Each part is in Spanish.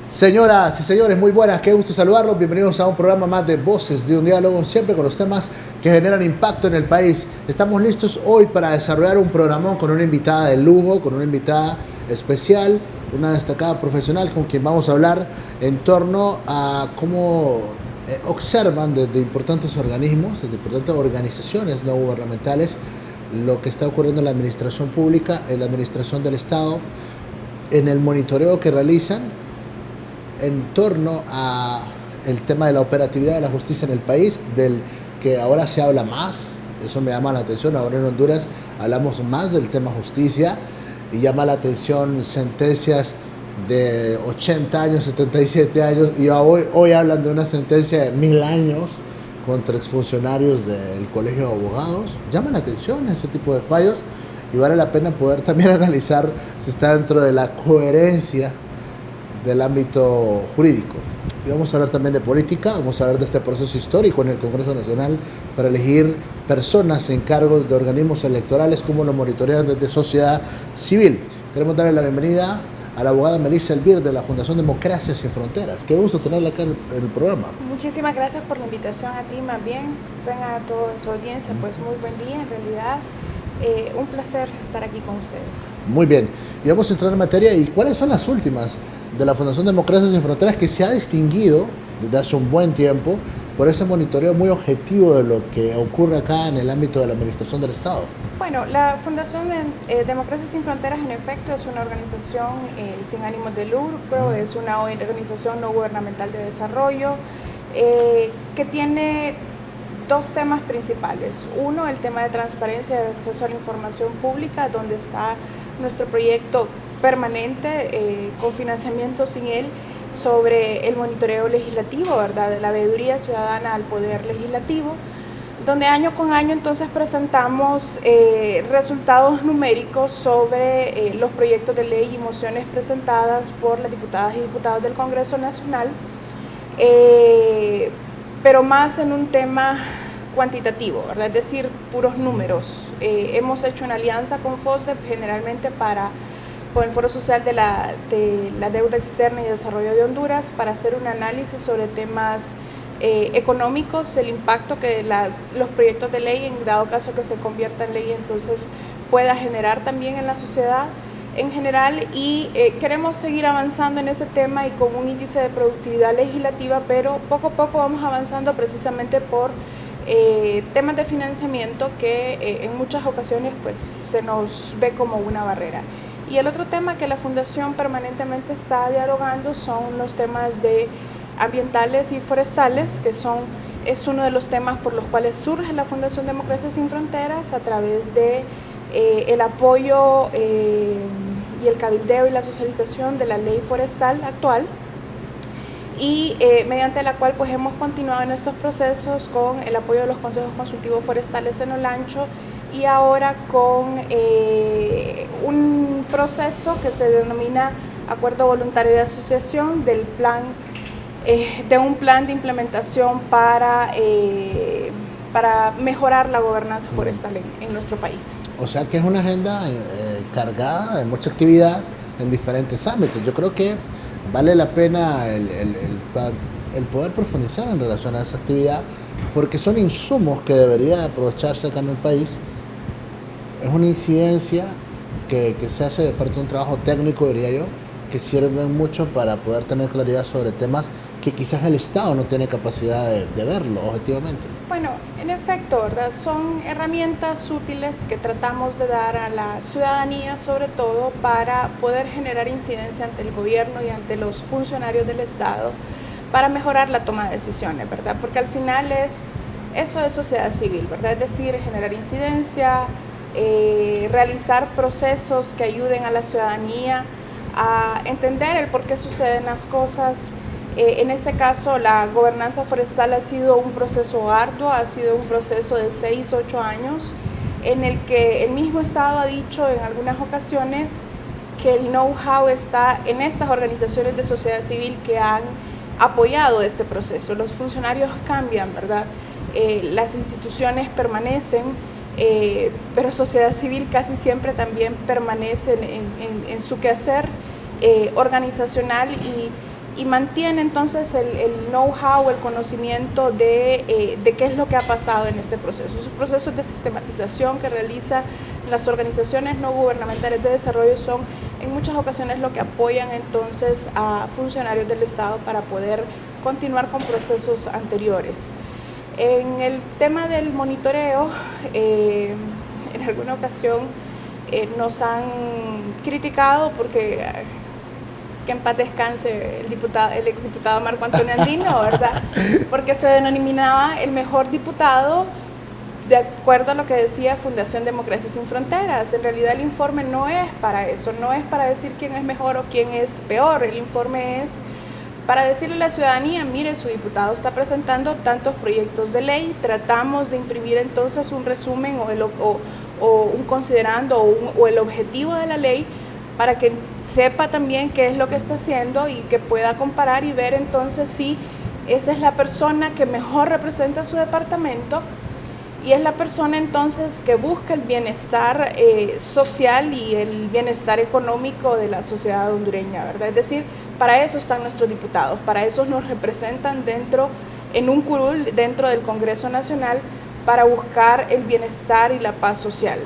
Señoras y señores, muy buenas, qué gusto saludarlos. Bienvenidos a un programa más de Voces de un Diálogo, siempre con los temas que generan impacto en el país. Estamos listos hoy para desarrollar un programón con una invitada de lujo, con una invitada especial, una destacada profesional con quien vamos a hablar en torno a cómo observan desde importantes organismos, desde importantes organizaciones no gubernamentales, lo que está ocurriendo en la administración pública, en la administración del Estado, en el monitoreo que realizan en torno a el tema de la operatividad de la justicia en el país, del que ahora se habla más. Eso me llama la atención. Ahora en Honduras hablamos más del tema justicia y llama la atención sentencias de 80 años, 77 años, y hoy hablan de una sentencia de 1000 años contra exfuncionarios del Colegio de Abogados. Llama la atención ese tipo de fallos y vale la pena poder también analizar si está dentro de la coherencia del ámbito jurídico. Y vamos a hablar también de política, vamos a hablar de este proceso histórico en el Congreso Nacional para elegir personas en cargos de organismos electorales, como lo monitorean desde sociedad civil. Queremos darle la bienvenida a la abogada Melissa Elvir de la Fundación Democracia Sin Fronteras. Qué gusto tenerla acá en el programa. Muchísimas gracias por la invitación a ti, más bien, tenga a toda su audiencia, pues muy buen día en realidad. Un placer estar aquí con ustedes. Muy bien, y vamos a entrar en materia. ¿Y cuáles son las últimas de la Fundación Democracia Sin Fronteras, que se ha distinguido desde hace un buen tiempo por ese monitoreo muy objetivo de lo que ocurre acá en el ámbito de la administración del Estado? Bueno, la Fundación Democracia Sin Fronteras, en efecto, es una organización sin ánimos de lucro, es una organización no gubernamental de desarrollo que tiene dos temas principales. Uno, el tema de transparencia y de acceso a la información pública, donde está nuestro proyecto permanente con financiamiento sin él sobre el monitoreo legislativo, ¿verdad? De la veeduría ciudadana al poder legislativo, donde año con año entonces presentamos resultados numéricos sobre los proyectos de ley y mociones presentadas por las diputadas y diputados del Congreso Nacional, pero más en un tema cuantitativo, ¿verdad? Es decir, puros números. Hemos hecho una alianza con FOSDEP generalmente con el Foro Social de la Deuda Externa y Desarrollo de Honduras, para hacer un análisis sobre temas económicos, el impacto que los proyectos de ley, en dado caso que se convierta en ley, entonces pueda generar también en la sociedad en general, y queremos seguir avanzando en ese tema y con un índice de productividad legislativa, pero poco a poco vamos avanzando precisamente por temas de financiamiento que en muchas ocasiones pues se nos ve como una barrera. Y el otro tema que la Fundación permanentemente está dialogando son los temas ambientales y forestales, que es uno de los temas por los cuales surge la Fundación Democracia Sin Fronteras a través de el apoyo y el cabildeo y la socialización de la ley forestal actual, y mediante la cual pues hemos continuado en estos procesos con el apoyo de los consejos consultivos forestales en Olancho, y ahora con un proceso que se denomina Acuerdo Voluntario de Asociación de un plan de implementación para mejorar la gobernanza forestal en nuestro país. O sea que es una agenda cargada de mucha actividad en diferentes ámbitos. Yo creo que vale la pena el poder profundizar en relación a esa actividad, porque son insumos que debería aprovecharse acá en el país. Es una incidencia que se hace de parte de un trabajo técnico, diría yo, que sirven mucho para poder tener claridad sobre temas que quizás el Estado no tiene capacidad de verlo objetivamente. Bueno, en efecto, ¿verdad? Son herramientas útiles que tratamos de dar a la ciudadanía, sobre todo para poder generar incidencia ante el gobierno y ante los funcionarios del Estado, para mejorar la toma de decisiones, ¿verdad? Porque al final eso es sociedad civil, ¿verdad? Es decir, generar incidencia, realizar procesos que ayuden a la ciudadanía a entender el por qué suceden las cosas. En este caso, la gobernanza forestal ha sido un proceso arduo, ha sido un proceso de 6-8 años, en el que el mismo Estado ha dicho en algunas ocasiones que el know-how está en estas organizaciones de sociedad civil que han apoyado este proceso. Los funcionarios cambian, ¿verdad? Las instituciones permanecen, pero sociedad civil casi siempre también permanece en su quehacer organizacional y mantiene entonces el know-how, el conocimiento de qué es lo que ha pasado en este proceso. Esos procesos de sistematización que realizan las organizaciones no gubernamentales de desarrollo son en muchas ocasiones lo que apoyan entonces a funcionarios del Estado para poder continuar con procesos anteriores. En el tema del monitoreo, en alguna ocasión nos han criticado porque que en paz descanse el exdiputado Marco Antonio Andino, ¿verdad? Porque se denominaba el mejor diputado de acuerdo a lo que decía Fundación Democracia Sin Fronteras. En realidad el informe no es para eso, no es para decir quién es mejor o quién es peor. El informe es para decirle a la ciudadanía, mire, su diputado está presentando tantos proyectos de ley, tratamos de imprimir entonces un resumen o un considerando o el objetivo de la ley para que sepa también qué es lo que está haciendo y que pueda comparar y ver entonces si esa es la persona que mejor representa a su departamento y es la persona entonces que busca el bienestar social y el bienestar económico de la sociedad hondureña, ¿verdad? Es decir, para eso están nuestros diputados, para eso nos representan en un curul dentro del Congreso Nacional para buscar el bienestar y la paz social.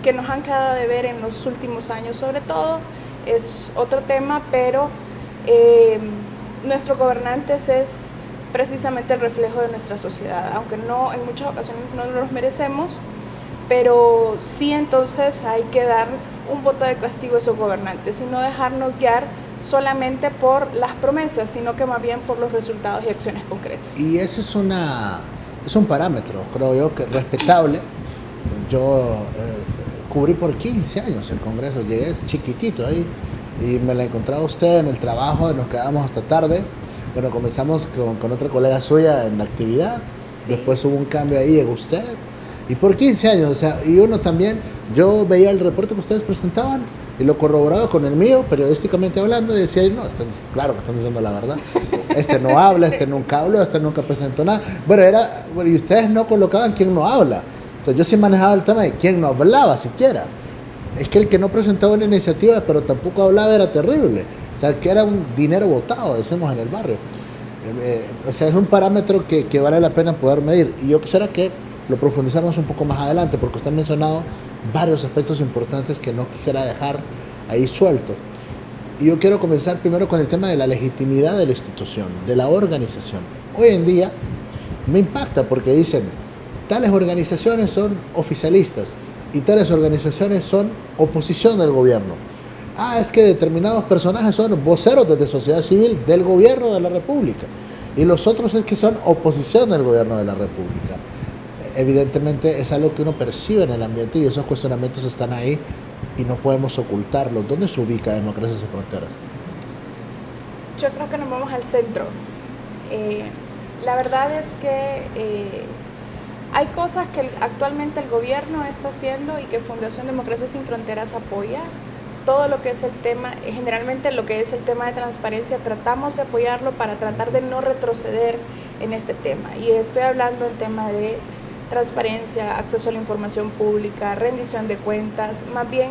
Que nos han quedado de ver en los últimos años sobre todo, es otro tema, pero nuestros gobernantes es precisamente el reflejo de nuestra sociedad, aunque no en muchas ocasiones no los merecemos, pero sí entonces hay que dar un voto de castigo a esos gobernantes y no dejarnos guiar solamente por las promesas, sino que más bien por los resultados y acciones concretas. Y ese es un parámetro, creo yo, que respetable. Yo cubrí por 15 años el Congreso, llegué chiquitito ahí y me la encontraba usted en el trabajo, nos quedamos hasta tarde. Bueno, comenzamos con otra colega suya en la actividad, sí. Después hubo un cambio ahí, llegó usted, y por 15 años, o sea, y uno también, yo veía el reporte que ustedes presentaban y lo corroboraba con el mío, periodísticamente hablando, y decía, no, claro que están diciendo la verdad, este no habla, este nunca habló, este nunca presentó nada. Bueno, y ustedes no colocaban quién no habla. O sea, yo sí manejaba el tema de quién no hablaba siquiera. Es que el que no presentaba una iniciativa, pero tampoco hablaba, era terrible. O sea, que era un dinero botado, decimos en el barrio. O sea, es un parámetro que vale la pena poder medir. Y yo quisiera que lo profundizáramos un poco más adelante, porque usted ha mencionado varios aspectos importantes que no quisiera dejar ahí suelto. Y yo quiero comenzar primero con el tema de la legitimidad de la institución, de la organización. Hoy en día me impacta porque dicen, tales organizaciones son oficialistas y tales organizaciones son oposición del gobierno. Es que determinados personajes son voceros desde sociedad civil del gobierno de la República y los otros es que son oposición del gobierno de la República. Evidentemente es algo que uno percibe en el ambiente y esos cuestionamientos están ahí y no podemos ocultarlos. ¿Dónde se ubica Democracia Sin Fronteras? Yo creo que nos vamos al centro. La verdad es que hay cosas que actualmente el gobierno está haciendo y que Fundación Democracia Sin Fronteras apoya. Todo lo que es el tema, generalmente lo que es el tema de transparencia, tratamos de apoyarlo para tratar de no retroceder en este tema. Y estoy hablando del tema de transparencia, acceso a la información pública, rendición de cuentas, más bien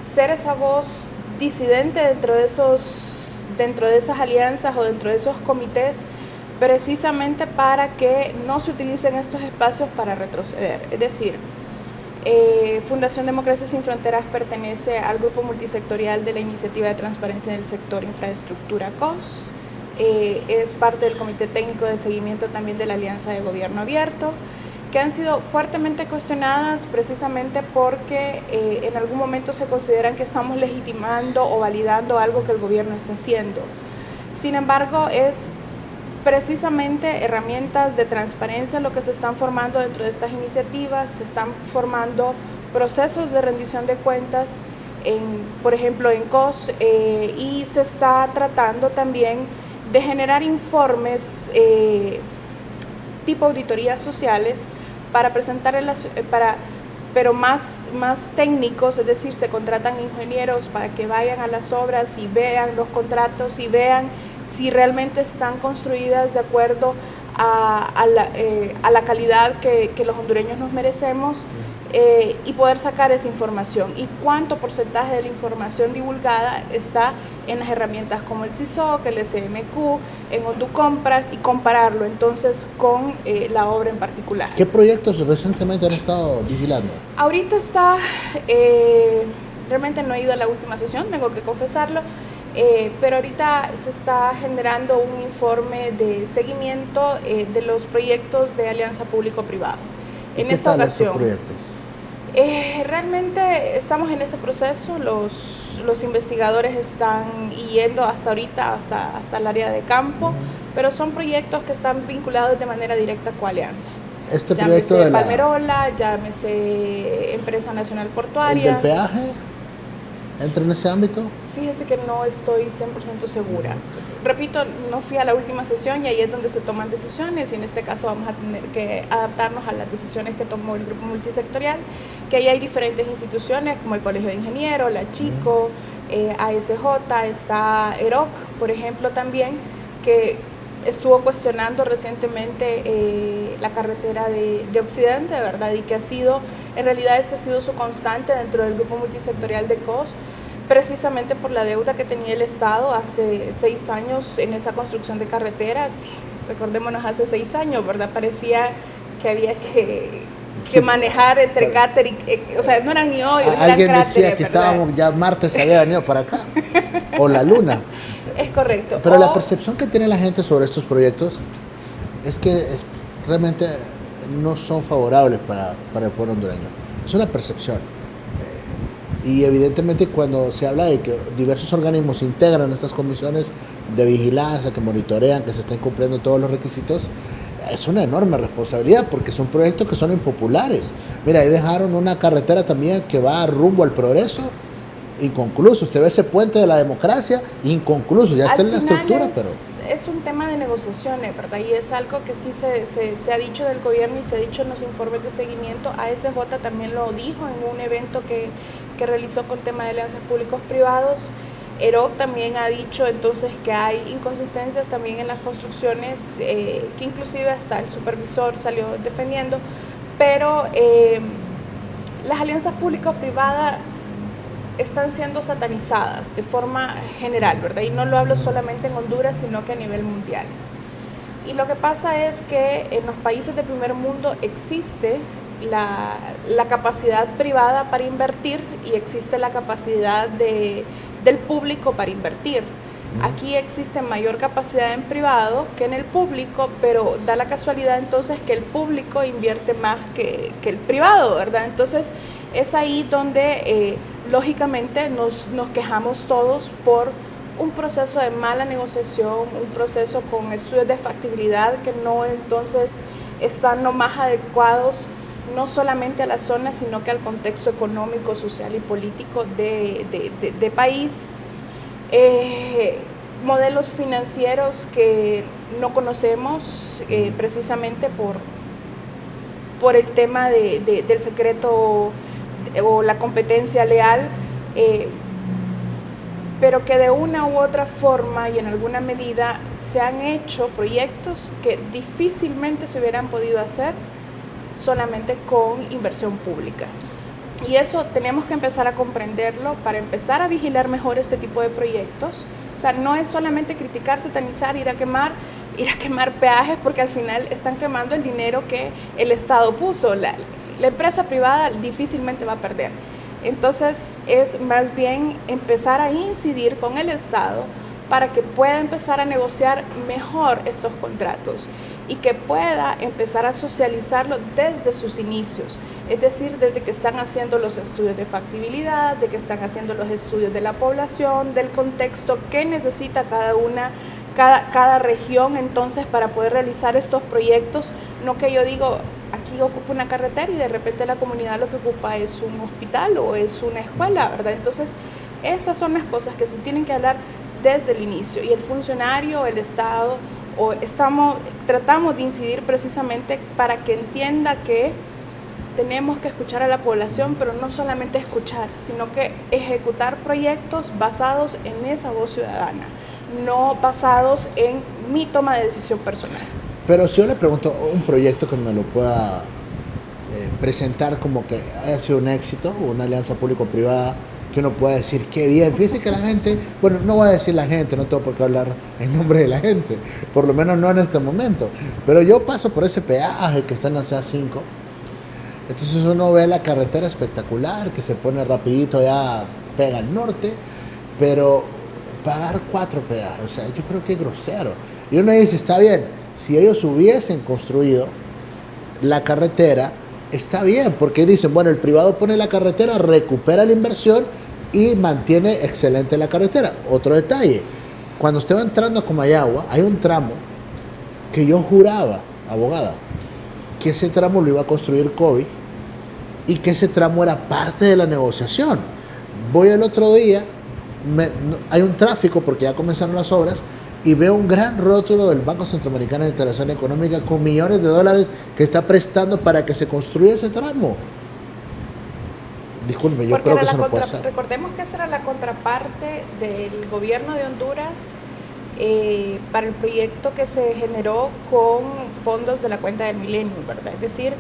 ser esa voz disidente dentro de esas alianzas o dentro de esos comités, precisamente para que no se utilicen estos espacios para retroceder. Es decir, Fundación Democracia Sin Fronteras pertenece al grupo multisectorial de la Iniciativa de Transparencia del Sector Infraestructura COS, es parte del Comité Técnico de Seguimiento también de la Alianza de Gobierno Abierto, que han sido fuertemente cuestionadas precisamente porque en algún momento se consideran que estamos legitimando o validando algo que el gobierno está haciendo. Sin embargo, es precisamente herramientas de transparencia lo que se están formando dentro de estas iniciativas, se están formando procesos de rendición de cuentas, por ejemplo en COS, y se está tratando también de generar informes tipo auditorías sociales para presentar pero más técnicos, es decir, se contratan ingenieros para que vayan a las obras y vean los contratos y vean si realmente están construidas de acuerdo a la calidad que los hondureños nos merecemos, y poder sacar esa información. Y cuánto porcentaje de la información divulgada está en las herramientas como el CISOC, el SMQ, en Onducompras, y compararlo entonces con la obra en particular. ¿Qué proyectos recientemente han estado vigilando? Ahorita está, realmente no he ido a la última sesión, tengo que confesarlo, pero ahorita se está generando un informe de seguimiento de los proyectos de alianza público-privado. En esta ocasión, ¿qué tal esos proyectos? Realmente estamos en ese proceso, los investigadores están yendo hasta ahorita, hasta el área de campo, pero son proyectos que están vinculados de manera directa con Alianza. Este proyecto llámese Palmerola, llámese Empresa Nacional Portuaria. ¿El del peaje entra en ese ámbito? Fíjese que no estoy 100% segura. Repito, no fui a la última sesión y ahí es donde se toman decisiones, y en este caso vamos a tener que adaptarnos a las decisiones que tomó el grupo multisectorial, que ahí hay diferentes instituciones como el Colegio de Ingenieros, la Chico, ASJ, está EROC, por ejemplo, también, que estuvo cuestionando recientemente la carretera de Occidente, ¿verdad? Y que ha sido, en realidad esta ha sido su constante dentro del grupo multisectorial de COS, precisamente por la deuda que tenía el Estado hace 6 años en esa construcción de carreteras. Recordémonos, hace 6 años, ¿verdad? Parecía que había que manejar entre Cáter y... o sea, no eran ni hoy, alguien decía que estábamos, ya Marte se había venido para acá, o la Luna. Es correcto. Pero la percepción que tiene la gente sobre estos proyectos es que realmente no son favorables para el pueblo hondureño. Es una percepción. Y evidentemente cuando se habla de que diversos organismos integran estas comisiones de vigilancia, que monitorean que se estén cumpliendo todos los requisitos, es una enorme responsabilidad porque son proyectos que son impopulares. Mira, ahí dejaron una carretera también que va rumbo al progreso, inconcluso. Usted ve ese puente de la democracia, inconcluso, ya está en la estructura. Pero es un tema de negociaciones, ¿verdad? Y es algo que sí se ha dicho del gobierno y se ha dicho en los informes de seguimiento. ASJ también lo dijo en un evento que realizó con tema de alianzas públicos privados. EROC también ha dicho entonces que hay inconsistencias también en las construcciones, que inclusive hasta el supervisor salió defendiendo, pero las alianzas público-privadas están siendo satanizadas de forma general, ¿verdad? Y no lo hablo solamente en Honduras, sino que a nivel mundial. Y lo que pasa es que en los países de primer mundo existe la capacidad privada para invertir y existe la capacidad del público para invertir. Aquí existe mayor capacidad en privado que en el público, pero da la casualidad entonces que el público invierte más que el privado, ¿verdad? Entonces es ahí donde lógicamente nos quejamos todos por un proceso de mala negociación, un proceso con estudios de factibilidad que no entonces están lo más adecuados no solamente a la zona, sino que al contexto económico, social y político de país. Modelos financieros que no conocemos precisamente por el tema del secreto o la competencia leal, pero que de una u otra forma y en alguna medida se han hecho proyectos que difícilmente se hubieran podido hacer solamente con inversión pública. Y eso tenemos que empezar a comprenderlo para empezar a vigilar mejor este tipo de proyectos. O sea, no es solamente criticar, satanizar, ir a quemar peajes, porque al final están quemando el dinero que el Estado puso. La empresa privada difícilmente va a perder. Entonces es más bien empezar a incidir con el Estado para que pueda empezar a negociar mejor estos contratos y que pueda empezar a socializarlo desde sus inicios, es decir, desde que están haciendo los estudios de factibilidad, de que están haciendo los estudios de la población, del contexto que necesita cada región entonces para poder realizar estos proyectos. No que yo digo, aquí ocupa una carretera y de repente la comunidad lo que ocupa es un hospital o es una escuela, ¿verdad? Entonces, esas son las cosas que se tienen que hablar desde el inicio, y el funcionario, el Estado, tratamos de incidir precisamente para que entienda que tenemos que escuchar a la población, pero no solamente escuchar, sino que ejecutar proyectos basados en esa voz ciudadana, no basados en mi toma de decisión personal. Pero si yo le pregunto un proyecto que me lo pueda presentar como que haya sido un éxito, una alianza público-privada que uno pueda decir qué bien. Fíjese que la gente, bueno, no voy a decir la gente, no tengo por qué hablar en nombre de la gente, por lo menos no en este momento, pero yo paso por ese peaje que está en la CA5, entonces uno ve la carretera espectacular que se pone rapidito, ya pega al norte, pero pagar 4 peajes, o sea, yo creo que es grosero. Y uno dice, está bien, si ellos hubiesen construido la carretera, está bien, porque dicen, bueno, el privado pone la carretera, recupera la inversión y mantiene excelente la carretera. Otro detalle, cuando usted va entrando a Comayagua, hay un tramo que yo juraba, abogada, que ese tramo lo iba a construir COVID y que ese tramo era parte de la negociación. Voy el otro día, hay un tráfico porque ya comenzaron las obras, y veo un gran rótulo del Banco Centroamericano de Integración Económica con millones de dólares que está prestando para que se construya ese tramo. Disculpe, yo creo que eso no puede ser. Recordemos que esa era la contraparte del gobierno de Honduras para el proyecto que se generó con fondos de la cuenta del Milenio, ¿verdad? Es decir,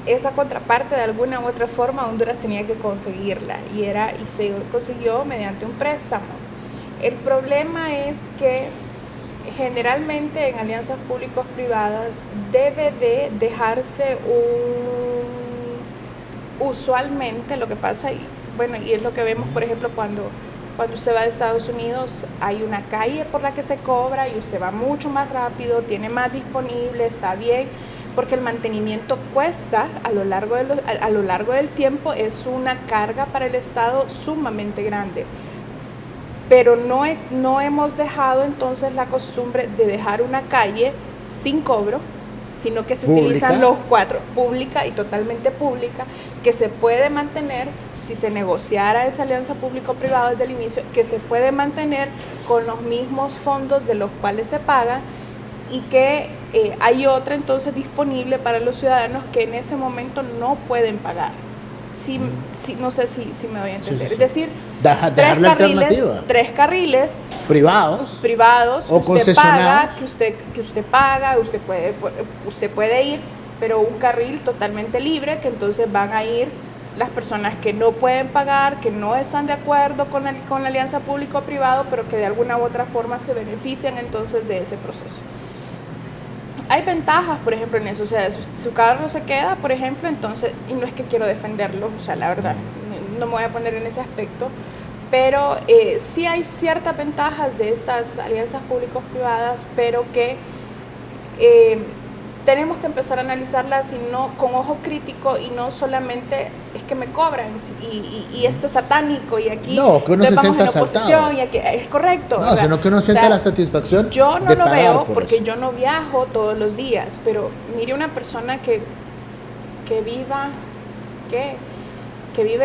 esa contraparte de alguna u otra forma Honduras tenía que conseguirla y se consiguió mediante un préstamo. El problema es que generalmente en alianzas públicos-privadas debe de dejarse usualmente lo que pasa, y es lo que vemos, por ejemplo, cuando usted va de Estados Unidos, hay una calle por la que se cobra y usted va mucho más rápido, tiene más disponible, está bien, porque el mantenimiento cuesta a lo largo del tiempo, es una carga para el Estado sumamente grande. Pero no hemos dejado entonces la costumbre de dejar una calle sin cobro, sino que se utilizan los 4, pública y totalmente pública, que se puede mantener, si se negociara esa alianza público-privada desde el inicio, que se puede mantener con los mismos fondos de los cuales se paga, y que hay otra entonces disponible para los ciudadanos que en ese momento no pueden pagar. Sí, no sé si me voy a entender. Sí. Es decir, tres carriles privados o concesionados, que usted paga, usted puede ir, pero un carril totalmente libre, que entonces van a ir las personas que no pueden pagar, que no están de acuerdo con la alianza público-privado, pero que de alguna u otra forma se benefician entonces de ese proceso. Hay ventajas, por ejemplo, en eso, o sea, su carro se queda, por ejemplo, entonces, y no es que quiero defenderlo, o sea, la verdad, no me voy a poner en ese aspecto, pero sí hay ciertas ventajas de estas alianzas públicos-privadas, pero que tenemos que empezar a analizarlas con ojo crítico, y no solamente es que me cobran y esto es satánico y aquí que uno se sienta en oposición y aquí es correcto. No, sino que uno sienta la satisfacción. Yo no de lo veo por porque eso. yo no viajo todos los días, pero mire una persona que vive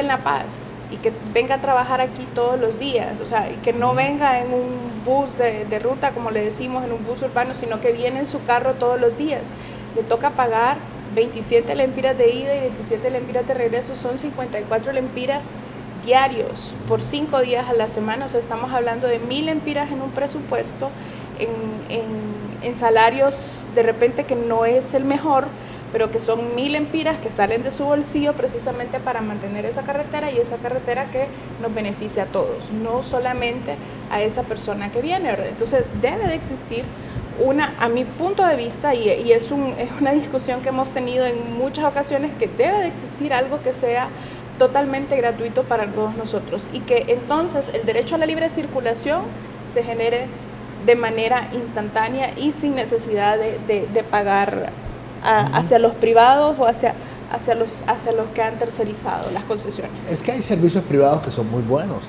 en La Paz y que venga a trabajar aquí todos los días, o sea, y que no venga en un bus de ruta, como le decimos, en un bus urbano, sino que viene en su carro todos los días. Le toca pagar 27 lempiras de ida y 27 lempiras de regreso, son 54 lempiras diarios por 5 días a la semana, o sea, estamos hablando de 1,000 lempiras en un presupuesto, en salarios de repente que no es el mejor, pero que son 1,000 lempiras que salen de su bolsillo precisamente para mantener esa carretera, y esa carretera que nos beneficia a todos, no solamente a esa persona que viene, ¿verdad? Entonces debe de existir a mi punto de vista, y es una discusión que hemos tenido en muchas ocasiones, que debe de existir algo que sea totalmente gratuito para todos nosotros, y que entonces el derecho a la libre circulación se genere de manera instantánea y sin necesidad de pagar hacia los privados o hacia los que han tercerizado las concesiones. Es que hay servicios privados que son muy buenos,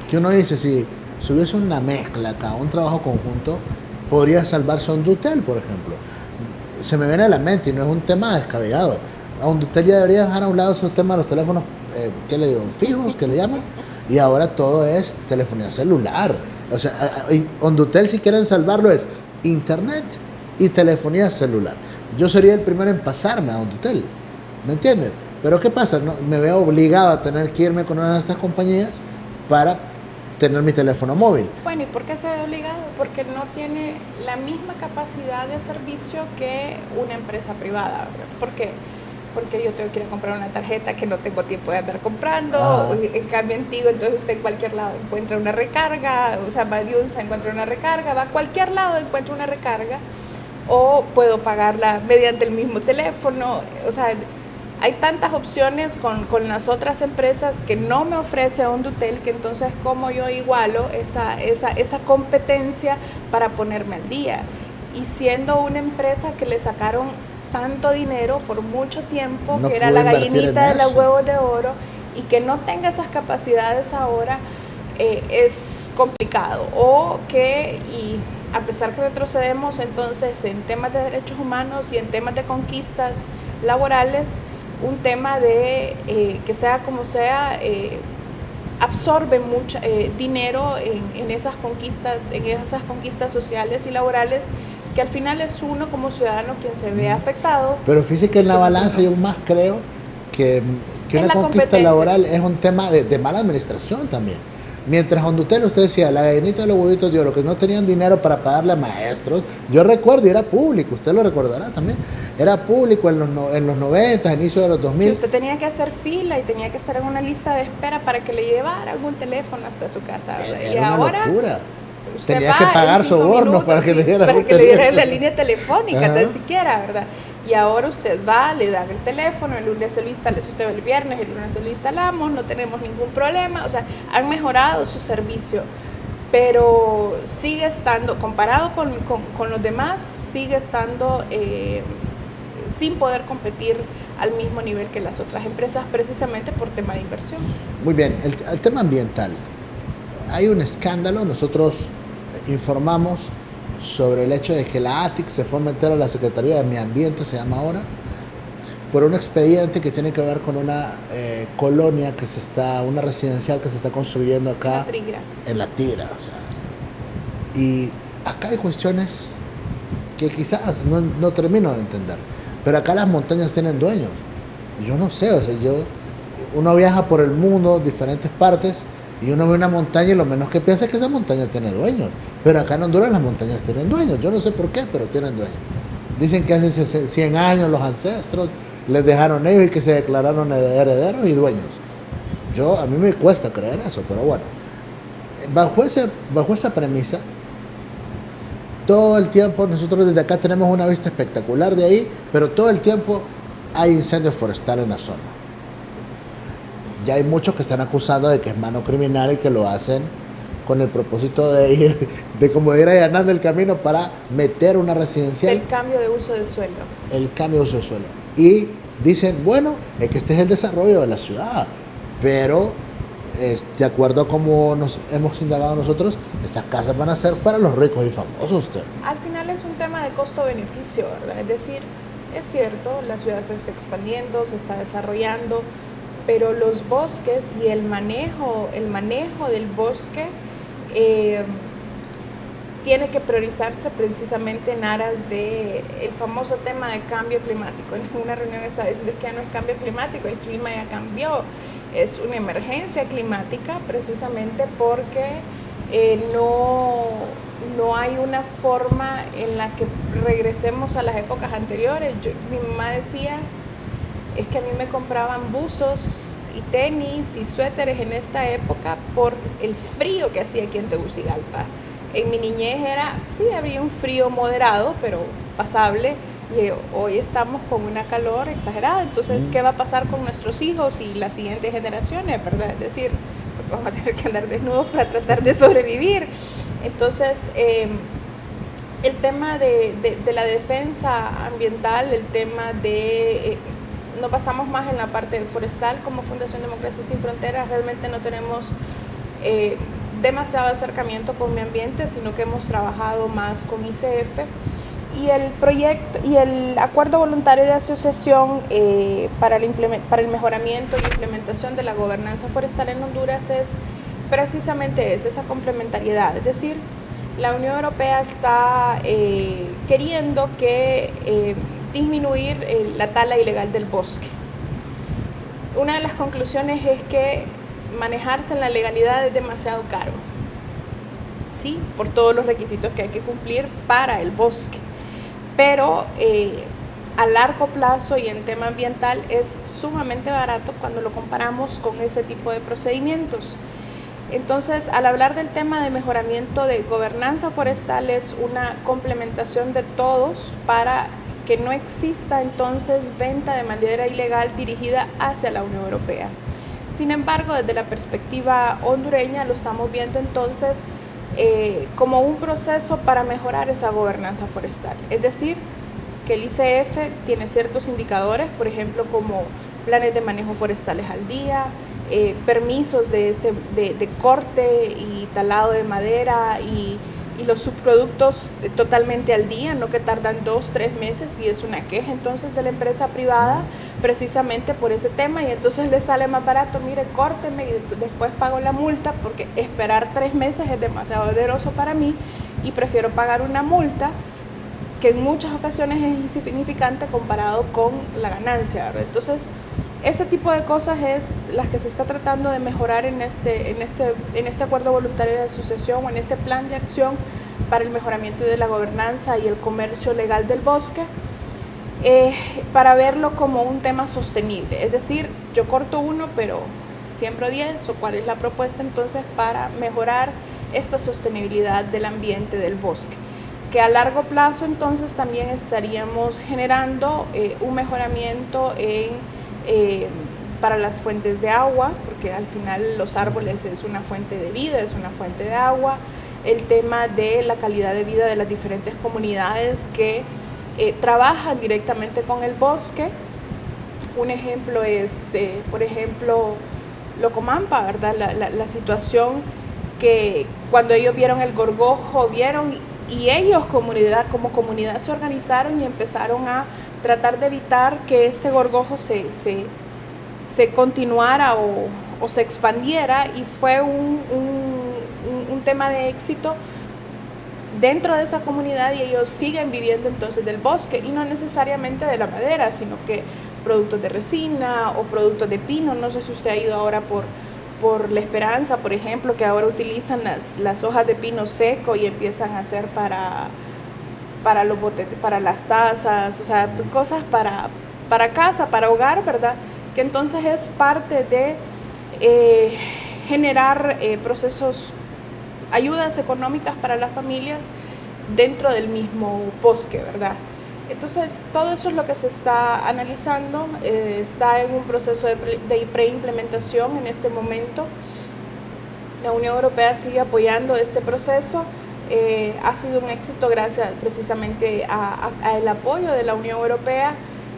que uno dice, si hubiese una mezcla acá, un trabajo conjunto, podría salvarse Hondutel, por ejemplo. Se me viene a la mente, y no es un tema descabellado. A Hondutel ya debería dejar a un lado esos temas de los teléfonos, ¿qué le digo? Fijos, que le llaman, y ahora todo es telefonía celular. O sea, Hondutel, si quieren salvarlo, es internet y telefonía celular. Yo sería el primero en pasarme a Hondutel, ¿me entiendes? Pero ¿qué pasa? No, me veo obligado a tener que irme con una de estas compañías para tener mi teléfono móvil. Bueno, ¿y por qué se ve obligado? Porque no tiene la misma capacidad de servicio que una empresa privada. ¿Por qué? porque yo tengo que ir a comprar una tarjeta que no tengo tiempo de andar comprando. Ah. En cambio en Tigo, entonces usted en cualquier lado encuentra una recarga, o sea, va a Diunsa, encuentra una recarga, va a cualquier lado, encuentra una recarga, o puedo pagarla mediante el mismo teléfono. O sea, hay tantas opciones con las otras empresas que no me ofrece Hondutel, que entonces como yo igualo esa competencia para ponerme al día. Y siendo una empresa que le sacaron tanto dinero por mucho tiempo, No que era pudo la invertir gallinita en de los eso. huevos de oro, y que no tenga esas capacidades ahora, es complicado. O que, y a pesar que retrocedemos entonces en temas de derechos humanos y en temas de conquistas laborales, un tema de que sea como sea, absorbe mucho dinero en esas conquistas sociales y laborales, que al final es uno como ciudadano quien se ve afectado. Pero fíjese que en la balanza yo más creo que, que En una la conquista competencia. laboral es un tema de mala administración también. Mientras Hondutel, usted decía, la gallinita de los huevitos de oro, que no tenían dinero para pagarle a maestros, yo recuerdo, y era público, usted lo recordará también, era público en los 90, inicio de los Que 2000. usted tenía que hacer fila y tenía que estar en una lista de espera para que le llevaran un teléfono hasta su casa, ¿verdad? Era Y una ahora locura. usted Tenía va que pagar en 5 sobornos minutos, para que sí, le dieran para un que le dieran teléfono. la línea telefónica, Ajá. tan siquiera, ¿verdad? Y ahora usted va, le dan el teléfono, el lunes se lo instala, si usted va el viernes, el lunes se lo instalamos, no tenemos ningún problema. O sea, han mejorado su servicio, pero sigue estando, comparado con los demás, sigue estando sin poder competir al mismo nivel que las otras empresas, precisamente por tema de inversión. Muy bien, el tema ambiental. Hay un escándalo, nosotros informamos sobre el hecho de que la ATIC se fue a meter a la Secretaría de Medio Ambiente, se llama ahora, por un expediente que tiene que ver con una colonia una residencial que se está construyendo acá La Trigra. en La Tigra. O sea, y acá hay cuestiones que quizás no termino de entender, pero acá las montañas tienen dueños. Yo no sé, o sea, uno viaja por el mundo, diferentes partes, y uno ve una montaña y lo menos que piensa es que esa montaña tiene dueños. Pero acá en Honduras las montañas tienen dueños. Yo no sé por qué, pero tienen dueños. Dicen que hace 100 años los ancestros les dejaron ellos y que se declararon herederos y dueños. A mí me cuesta creer eso, pero bueno. Bajo esa premisa, todo el tiempo nosotros desde acá tenemos una vista espectacular de ahí, pero todo el tiempo hay incendio forestal en la zona. Ya hay muchos que están acusando de que es mano criminal y que lo hacen con el propósito de como ir allanando el camino para meter una residencial. El cambio de uso de suelo. El cambio de uso de suelo. Y dicen, bueno, es que este es el desarrollo de la ciudad, pero de acuerdo a cómo nos hemos indagado nosotros, estas casas van a ser para los ricos y famosos. Usted. Al final es un tema de costo-beneficio, ¿verdad? Es decir, es cierto, la ciudad se está expandiendo, se está desarrollando, pero los bosques y el manejo del bosque tiene que priorizarse precisamente en aras de el famoso tema de cambio climático. En una reunión está diciendo que ya no es cambio climático, el clima ya cambió, es una emergencia climática precisamente porque no hay una forma en la que regresemos a las épocas anteriores. Mi mamá decía, es que a mí me compraban buzos y tenis y suéteres en esta época por el frío que hacía aquí en Tegucigalpa. En mi niñez había un frío moderado, pero pasable, y hoy estamos con una calor exagerada. Entonces, ¿qué va a pasar con nuestros hijos y las siguientes generaciones, verdad? Es decir, vamos a tener que andar desnudos para tratar de sobrevivir. Entonces, el tema de la defensa ambiental, el tema de... no pasamos más en la parte forestal. Como Fundación Democracia Sin Fronteras realmente no tenemos demasiado acercamiento con medio ambiente, sino que hemos trabajado más con ICF, y el proyecto y el acuerdo voluntario de asociación para el mejoramiento y implementación de la gobernanza forestal en Honduras es precisamente esa complementariedad. Es decir, la Unión Europea está queriendo disminuir la tala ilegal del bosque. Una de las conclusiones es que manejarse en la legalidad es demasiado caro, ¿sí? Por todos los requisitos que hay que cumplir para el bosque. Pero a largo plazo y en tema ambiental es sumamente barato cuando lo comparamos con ese tipo de procedimientos. Entonces, al hablar del tema de mejoramiento de gobernanza forestal, es una complementación de todos para que no exista entonces venta de madera ilegal dirigida hacia la Unión Europea. Sin embargo, desde la perspectiva hondureña lo estamos viendo entonces como un proceso para mejorar esa gobernanza forestal. Es decir, que el ICF tiene ciertos indicadores, por ejemplo, como planes de manejo forestales al día, permisos de corte y talado de madera y los subproductos totalmente al día, no que tardan 2-3 meses, y es una queja entonces de la empresa privada precisamente por ese tema, y entonces le sale más barato, mire, córteme y después pago la multa, porque esperar 3 meses es demasiado oneroso para mí y prefiero pagar una multa que en muchas ocasiones es insignificante comparado con la ganancia, ¿verdad? Entonces, ese tipo de cosas es las que se está tratando de mejorar en este acuerdo voluntario de asociación o en este plan de acción para el mejoramiento de la gobernanza y el comercio legal del bosque, para verlo como un tema sostenible. Es decir, yo corto uno, pero siembro 10, o cuál es la propuesta entonces para mejorar esta sostenibilidad del ambiente del bosque, que a largo plazo entonces también estaríamos generando un mejoramiento para las fuentes de agua, porque al final los árboles es una fuente de vida, es una fuente de agua, el tema de la calidad de vida de las diferentes comunidades que trabajan directamente con el bosque. Un ejemplo es, por ejemplo, Locomampa, ¿verdad? La situación que cuando ellos vieron el gorgojo, y ellos como comunidad se organizaron y empezaron a tratar de evitar que este gorgojo se continuara o se expandiera, y fue un tema de éxito dentro de esa comunidad, y ellos siguen viviendo entonces del bosque, y no necesariamente de la madera, sino que productos de resina o productos de pino. No sé si usted ha ido ahora por La Esperanza, por ejemplo, que ahora utilizan las hojas de pino seco y empiezan a hacer para los botes, para las tazas, o sea, cosas para casa, para hogar, ¿verdad? Que entonces es parte de generar procesos, ayudas económicas para las familias dentro del mismo bosque, ¿verdad? Entonces, todo eso es lo que se está analizando, está en un proceso de preimplementación en este momento. La Unión Europea sigue apoyando este proceso. Ha sido un éxito gracias precisamente al apoyo de la Unión Europea,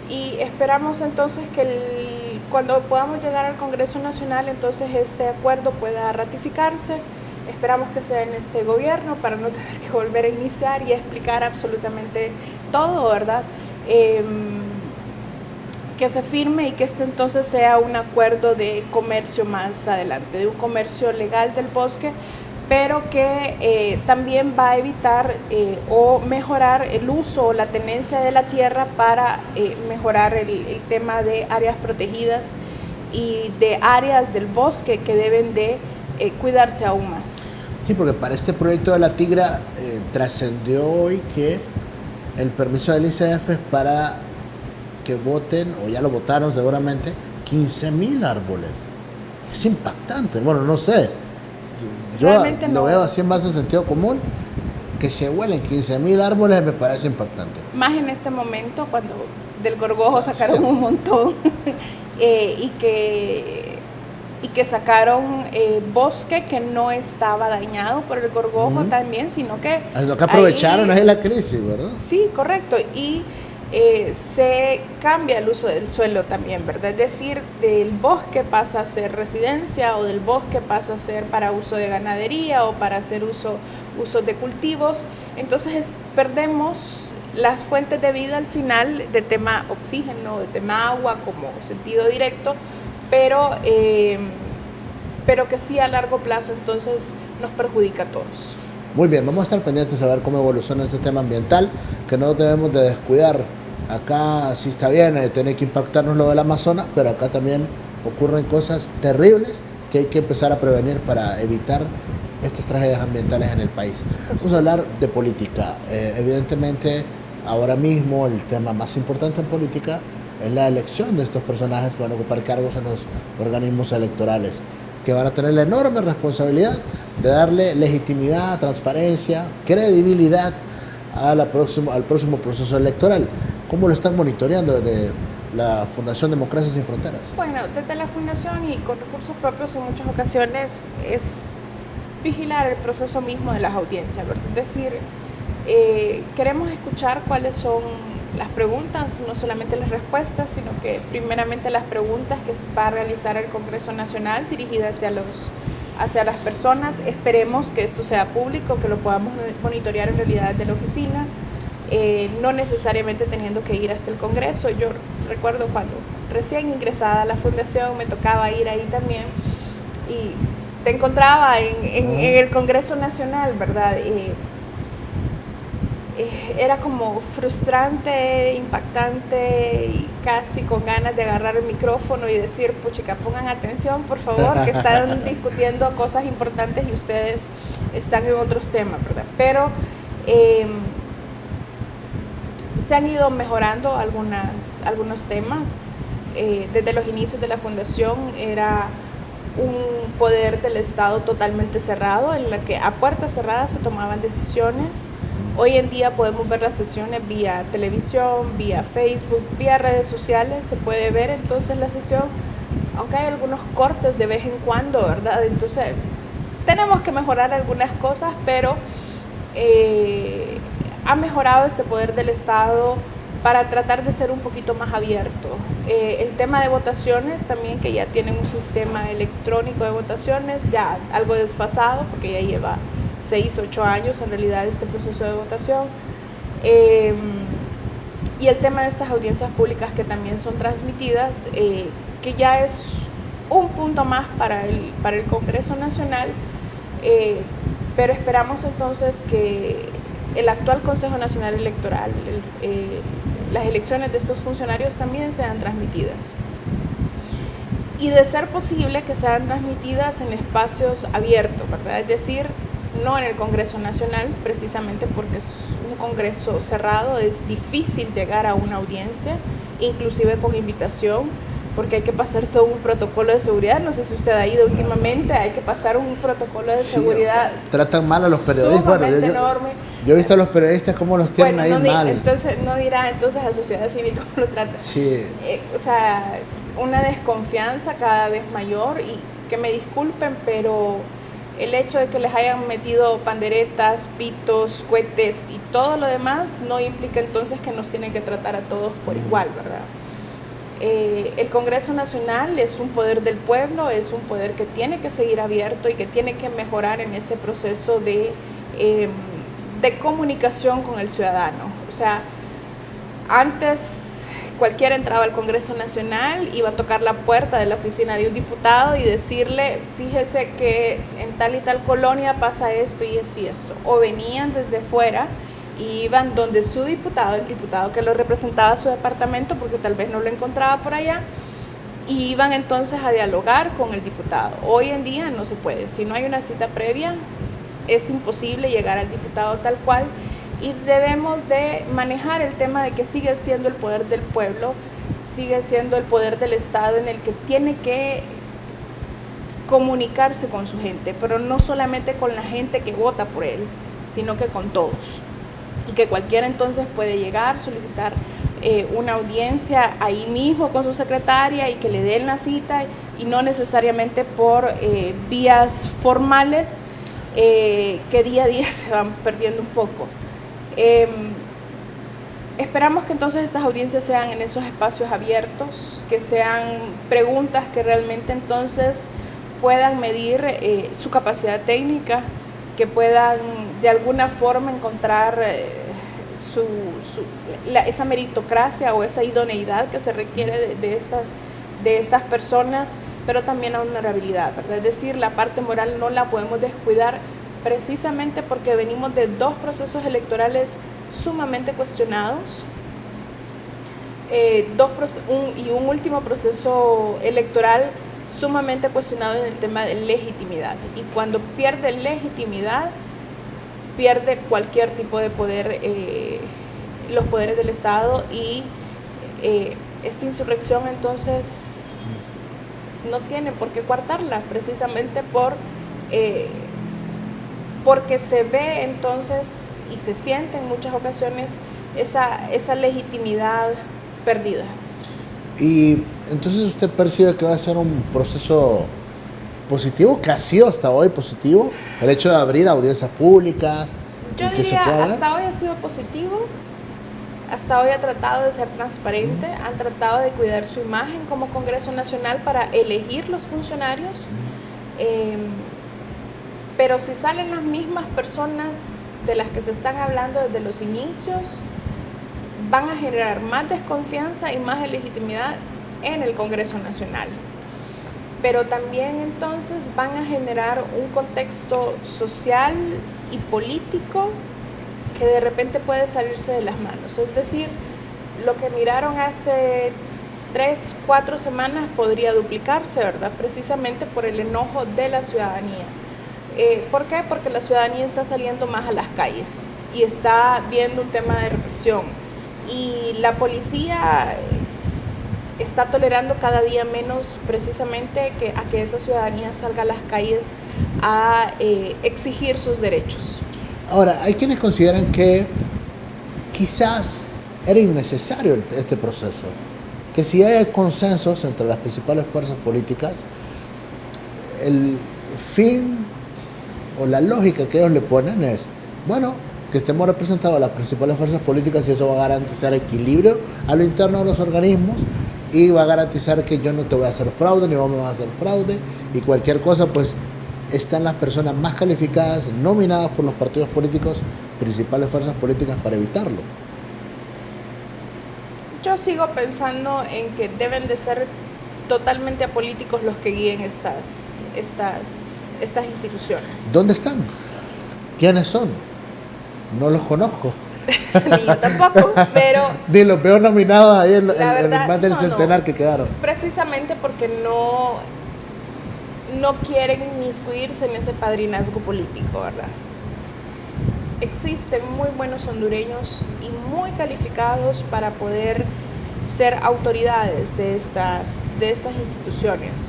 y esperamos entonces que cuando podamos llegar al Congreso Nacional, entonces este acuerdo pueda ratificarse. Esperamos que sea en este gobierno para no tener que volver a iniciar y explicar absolutamente todo, ¿verdad? Que se firme y que este entonces sea un acuerdo de comercio más adelante, de un comercio legal del bosque, pero que también va a evitar o mejorar el uso o la tenencia de la tierra para mejorar el tema de áreas protegidas y de áreas del bosque que deben de cuidarse aún más. Sí, porque para este proyecto de la Tigra trascendió hoy que el permiso del ICF es para que voten, o ya lo votaron seguramente, 15,000 árboles. Es impactante. Bueno, no sé. Yo realmente lo veo así en base a sentido común. Que se huelen 15,000 árboles me parece impactante. Más en este momento, cuando del gorgojo sacaron un montón y que sacaron bosque que no estaba dañado por el gorgojo también, sino que aprovecharon ahí la crisis, ¿verdad? Sí, correcto. Y se cambia el uso del suelo también, ¿verdad? Es decir, del bosque pasa a ser residencia, o del bosque pasa a ser para uso de ganadería o para hacer uso de cultivos. Entonces perdemos las fuentes de vida al final, de tema oxígeno, de tema agua como sentido directo, pero que sí a largo plazo entonces nos perjudica a todos. Muy bien, vamos a estar pendientes a ver cómo evoluciona este tema ambiental, que no debemos de descuidar. Acá sí está bien, tiene que impactarnos lo del Amazonas, pero acá también ocurren cosas terribles que hay que empezar a prevenir para evitar estas tragedias ambientales en el país. Vamos a hablar de política. Evidentemente ahora mismo el tema más importante en política es la elección de estos personajes que van a ocupar cargos en los organismos electorales, que van a tener la enorme responsabilidad de darle legitimidad, transparencia, credibilidad al próximo proceso electoral. ¿Cómo lo están monitoreando desde la Fundación Democracia Sin Fronteras? Bueno, desde la Fundación y con recursos propios en muchas ocasiones es vigilar el proceso mismo de las audiencias, ¿verdad? Es decir, queremos escuchar cuáles son las preguntas, no solamente las respuestas, sino que primeramente las preguntas que va a realizar el Congreso Nacional dirigidas hacia las personas. Esperemos que esto sea público, que lo podamos monitorear en realidad desde la oficina, no necesariamente teniendo que ir hasta el Congreso. Yo recuerdo cuando recién ingresada a la Fundación me tocaba ir ahí también y te encontraba en el Congreso Nacional, ¿verdad? Era como frustrante, impactante y casi con ganas de agarrar el micrófono y decir, puchica, pongan atención, por favor, que están discutiendo cosas importantes y ustedes están en otros temas, ¿verdad? Pero se han ido mejorando algunos temas. Desde los inicios de la Fundación era un poder del Estado totalmente cerrado, en la que a puertas cerradas se tomaban decisiones. Hoy en día podemos ver las sesiones vía televisión, vía Facebook, vía redes sociales, se puede ver entonces la sesión, aunque hay algunos cortes de vez en cuando, ¿verdad? Entonces tenemos que mejorar algunas cosas, pero ha mejorado este poder del Estado para tratar de ser un poquito más abierto. El tema de votaciones también, que ya tienen un sistema electrónico de votaciones, ya algo desfasado, porque ya lleva 6, 8 años en realidad este proceso de votación. Y el tema de estas audiencias públicas que también son transmitidas, que ya es un punto más para el Congreso Nacional, pero esperamos entonces que el actual Consejo Nacional Electoral, las elecciones de estos funcionarios también sean transmitidas. Y de ser posible que sean transmitidas en espacios abiertos, ¿verdad? Es decir, no en el Congreso Nacional, precisamente porque es un congreso cerrado, es difícil llegar a una audiencia, inclusive con invitación, porque hay que pasar todo un protocolo de seguridad. No sé si usted ha ido últimamente, hay que pasar un protocolo de seguridad. Tratan mal a los periodistas. Sumamente enorme. Yo he visto a los periodistas cómo los tienen ahí mal. Entonces, no dirá entonces a sociedad civil cómo lo tratan. Sí. O sea, una desconfianza cada vez mayor, y que me disculpen, pero el hecho de que les hayan metido panderetas, pitos, cohetes y todo lo demás no implica entonces que nos tienen que tratar a todos por igual, ¿verdad? El Congreso Nacional es un poder del pueblo, es un poder que tiene que seguir abierto y que tiene que mejorar en ese proceso de comunicación con el ciudadano. O sea, antes cualquiera entraba al Congreso Nacional, iba a tocar la puerta de la oficina de un diputado y decirle, fíjese que en tal y tal colonia pasa esto y esto y esto. O venían desde fuera y iban donde su diputado, el diputado que lo representaba a su departamento, porque tal vez no lo encontraba por allá, y iban entonces a dialogar con el diputado. Hoy en día no se puede. Si no hay una cita previa, es imposible llegar al diputado tal cual, y debemos de manejar el tema de que sigue siendo el poder del pueblo, sigue siendo el poder del Estado, en el que tiene que comunicarse con su gente, pero no solamente con la gente que vota por él, sino que con todos. Y que cualquiera entonces puede llegar, solicitar una audiencia ahí mismo con su secretaria y que le den la cita, y no necesariamente por vías formales que día a día se van perdiendo un poco. Esperamos que entonces estas audiencias sean en esos espacios abiertos, que sean preguntas que realmente entonces puedan medir su capacidad técnica, que puedan de alguna forma encontrar esa meritocracia o esa idoneidad que se requiere de estas personas, pero también la honorabilidad, ¿verdad? Es decir, la parte moral no la podemos descuidar, precisamente porque venimos de 2 procesos electorales sumamente cuestionados, y un último proceso electoral sumamente cuestionado en el tema de legitimidad. Y cuando pierde legitimidad, pierde cualquier tipo de poder los poderes del Estado y esta insurrección entonces no tiene por qué coartarla, precisamente porque se ve entonces y se siente en muchas ocasiones esa legitimidad perdida. Y entonces usted percibe que va a ser un proceso positivo, que ha sido hasta hoy positivo, el hecho de abrir audiencias públicas. Yo diría, hasta hoy ha sido positivo, hasta hoy ha tratado de ser transparente, han tratado de cuidar su imagen como Congreso Nacional para elegir los funcionarios, pero si salen las mismas personas de las que se están hablando desde los inicios, van a generar más desconfianza y más ilegitimidad en el Congreso Nacional. Pero también entonces van a generar un contexto social y político que de repente puede salirse de las manos. Es decir, lo que miraron hace 3, 4 semanas podría duplicarse, ¿verdad? Precisamente por el enojo de la ciudadanía. ¿Por qué? Porque la ciudadanía está saliendo más a las calles y está viendo un tema de represión. Y la policía está tolerando cada día menos precisamente a que esa ciudadanía salga a las calles a exigir sus derechos. Ahora, hay quienes consideran que quizás era innecesario este proceso, que si hay consensos entre las principales fuerzas políticas, el fin o la lógica que ellos le ponen es, bueno, que estemos representados las principales fuerzas políticas y eso va a garantizar equilibrio a lo interno de los organismos y va a garantizar que yo no te voy a hacer fraude ni vos me vas a hacer fraude y cualquier cosa, pues están las personas más calificadas nominadas por los partidos políticos, principales fuerzas políticas para evitarlo. Yo sigo pensando en que deben de ser totalmente apolíticos los que guíen estas instituciones. ¿Dónde están? ¿Quiénes son? No los conozco. Ni yo tampoco, pero... Ni los veo nominados ahí en el más del centenar que quedaron. Precisamente porque no quieren inmiscuirse en ese padrinazgo político, ¿verdad? Existen muy buenos hondureños y muy calificados para poder ser autoridades de estas instituciones.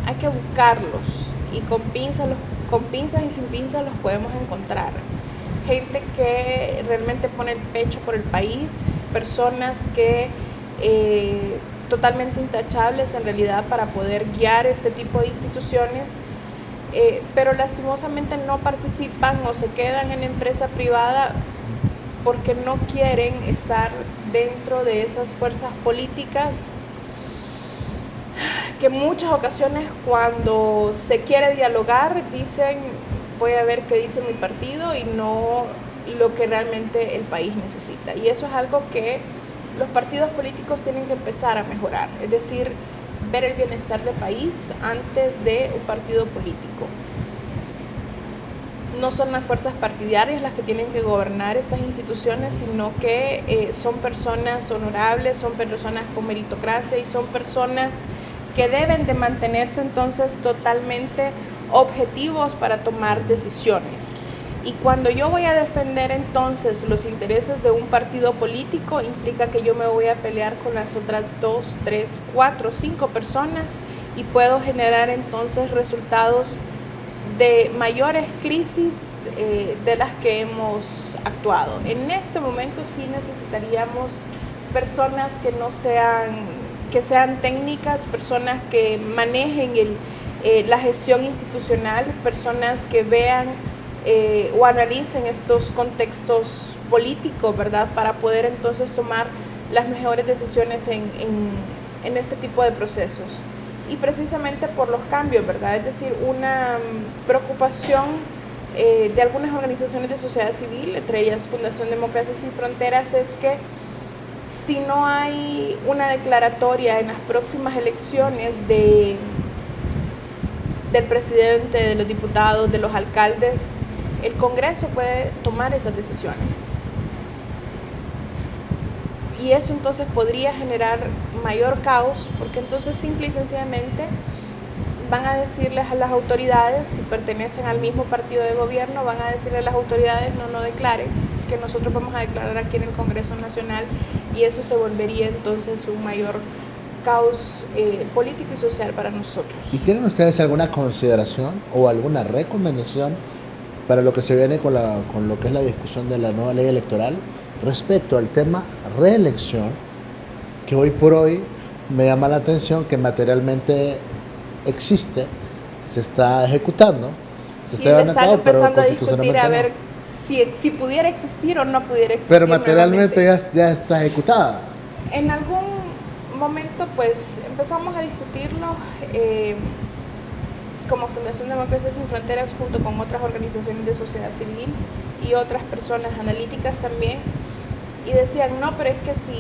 Hay que buscarlos y con pinzas y sin pinzas los podemos encontrar. Gente que realmente pone el pecho por el país, personas que totalmente intachables en realidad para poder guiar este tipo de instituciones, pero lastimosamente no participan o se quedan en empresa privada porque no quieren estar dentro de esas fuerzas políticas que en muchas ocasiones cuando se quiere dialogar dicen voy a ver qué dice mi partido y no lo que realmente el país necesita. Y eso es algo que los partidos políticos tienen que empezar a mejorar, es decir, ver el bienestar del país antes de un partido político. No son las fuerzas partidarias las que tienen que gobernar estas instituciones, sino que son personas honorables, son personas con meritocracia y son personas que deben de mantenerse entonces totalmente objetivos para tomar decisiones. Y cuando yo voy a defender entonces los intereses de un partido político, implica que yo me voy a pelear con las otras 2, 3, 4, 5 personas y puedo generar entonces resultados de mayores crisis de las que hemos actuado. En este momento sí necesitaríamos personas que sean técnicas, personas que manejen la gestión institucional, personas que vean o analicen estos contextos políticos, ¿verdad? Para poder entonces tomar las mejores decisiones en este tipo de procesos. Y precisamente por los cambios, ¿verdad? Es decir, una preocupación de algunas organizaciones de sociedad civil, entre ellas Fundación Democracia Sin Fronteras, es que si no hay una declaratoria en las próximas elecciones del presidente, de los diputados, de los alcaldes, el Congreso puede tomar esas decisiones. Y eso entonces podría generar mayor caos, porque entonces simple y sencillamente van a decirles a las autoridades, si pertenecen al mismo partido de gobierno, van a decirle a las autoridades no declaren, que nosotros vamos a declarar aquí en el Congreso Nacional, y eso se volvería entonces un mayor caos político y social para nosotros. ¿Y tienen ustedes alguna consideración o alguna recomendación para lo que se viene con lo que es la discusión de la nueva ley electoral respecto al tema reelección, que hoy por hoy me llama la atención que materialmente existe, se está ejecutando, se está llevando a cabo, pero constitucionalmente a ver si pudiera existir o no pudiera existir? Pero materialmente ya está ejecutada. En algún momento pues empezamos a discutirlo como Fundación Democracia Sin Fronteras, junto con otras organizaciones de sociedad civil y otras personas analíticas también, y decían, no, pero es que si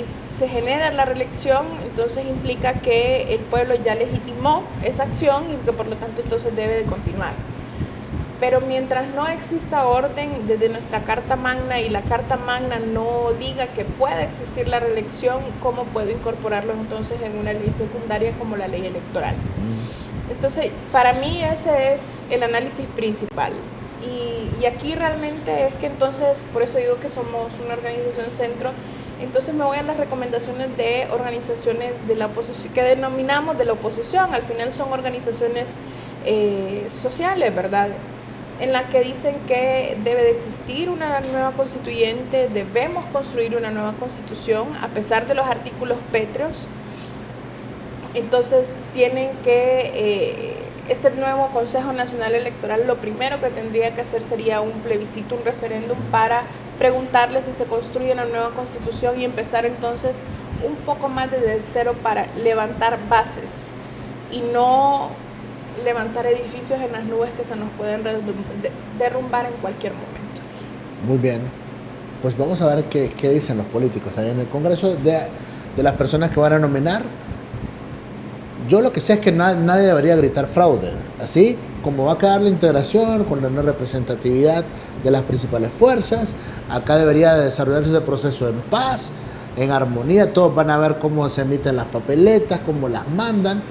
se genera la reelección, entonces implica que el pueblo ya legitimó esa acción y que por lo tanto entonces debe de continuar. Pero mientras no exista orden desde nuestra Carta Magna y la Carta Magna no diga que puede existir la reelección, ¿cómo puedo incorporarlo entonces en una ley secundaria como la ley electoral? Entonces, para mí ese es el análisis principal. Y aquí realmente es que entonces, por eso digo que somos una organización centro, entonces me voy a las recomendaciones de organizaciones de la oposición, que denominamos de la oposición, al final son organizaciones sociales, ¿verdad?, en la que dicen que debe de existir una nueva constituyente, debemos construir una nueva constitución a pesar de los artículos pétreos. Entonces tienen que, este nuevo Consejo Nacional Electoral, lo primero que tendría que hacer sería un plebiscito, un referéndum para preguntarle si se construye una nueva constitución y empezar entonces un poco más desde cero para levantar bases y no levantar edificios en las nubes que se nos pueden derrumbar en cualquier momento. Muy bien, pues vamos a ver qué dicen los políticos ahí en el Congreso de las personas que van a nominar. Yo lo que sé es que nadie debería gritar fraude, así como va a quedar la integración con la no representatividad de las principales fuerzas. Acá debería desarrollarse ese proceso en paz, en armonía. Todos van a ver cómo se emiten las papeletas, cómo las mandan,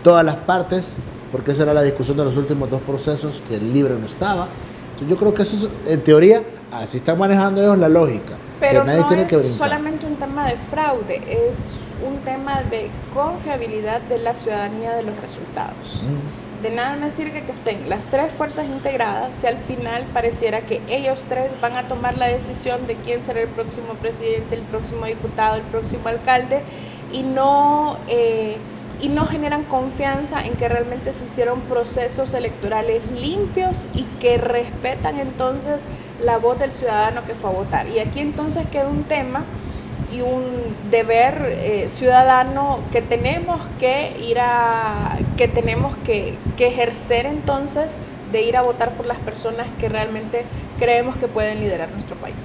todas las partes, porque esa era la discusión de los últimos dos procesos, que el libre no estaba. Entonces yo creo que eso es, en teoría, así están manejando ellos la lógica. Pero que nadie no tiene es que brincar. solamente un tema de fraude, es un tema de confiabilidad de la ciudadanía de los resultados. De nada me sirve que estén las tres fuerzas integradas si al final pareciera que ellos tres van a tomar la decisión de quién será el próximo presidente, el próximo diputado, el próximo alcalde, y no generan confianza en que realmente se hicieron procesos electorales limpios y que respetan entonces la voz del ciudadano que fue a votar. Y aquí entonces queda un tema y un deber ciudadano que tenemos que ejercer entonces, de ir a votar por las personas que realmente creemos que pueden liderar nuestro país.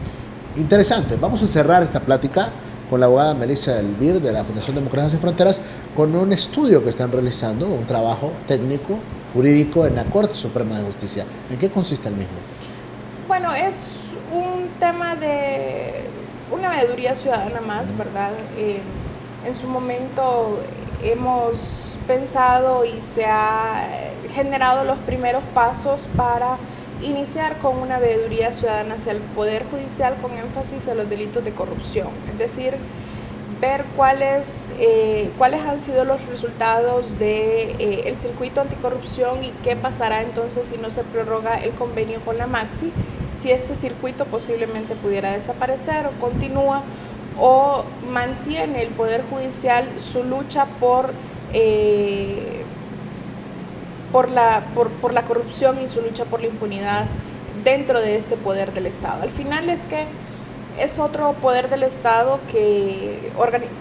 Interesante. Vamos a cerrar esta plática con la abogada Melissa Elvir de la Fundación Democracia Sin Fronteras con un estudio que están realizando, un trabajo técnico, jurídico en la Corte Suprema de Justicia. ¿En qué consiste el mismo? Bueno, es un tema de una veeduría ciudadana más, ¿verdad? En su momento hemos pensado y se ha generado los primeros pasos para iniciar con una veeduría ciudadana hacia el Poder Judicial con énfasis en los delitos de corrupción, es decir, ver cuáles han sido los resultados del circuito anticorrupción y qué pasará entonces si no se prorroga el convenio con la Maxi, si este circuito posiblemente pudiera desaparecer o continúa, o mantiene el Poder Judicial su lucha por la corrupción y su lucha por la impunidad dentro de este poder del Estado. Al final es que es otro poder del Estado que